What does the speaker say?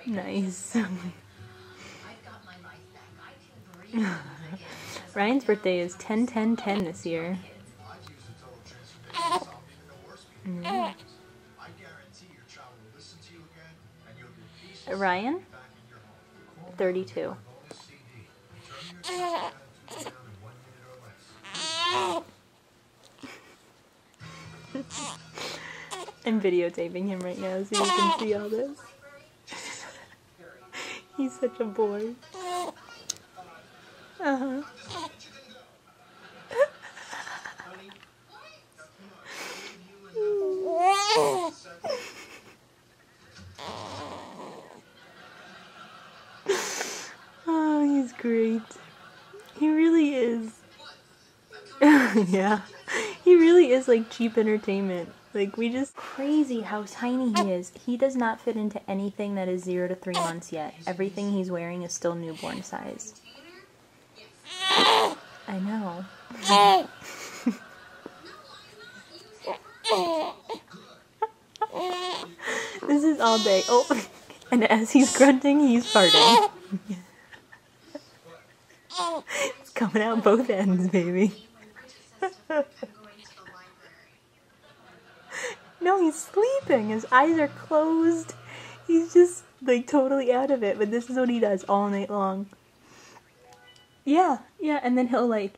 Nice. Ryan's birthday is 10/10/10 this year. Ryan? 32. I'm videotaping him right now so you can see all this. He's such a boy. Uh-huh. Oh, he's great. He really is. Yeah. He really is like cheap entertainment. Like, we just... Crazy how tiny he is. He does not fit into anything that is 0 to 3 months yet. Everything he's wearing is still newborn size. I know. This is all day. Oh, and as he's grunting, he's farting. It's coming out both ends, baby. No, he's sleeping. His eyes are closed. He's just, like, totally out of it. But this is what he does all night long. Yeah, and then he'll, like...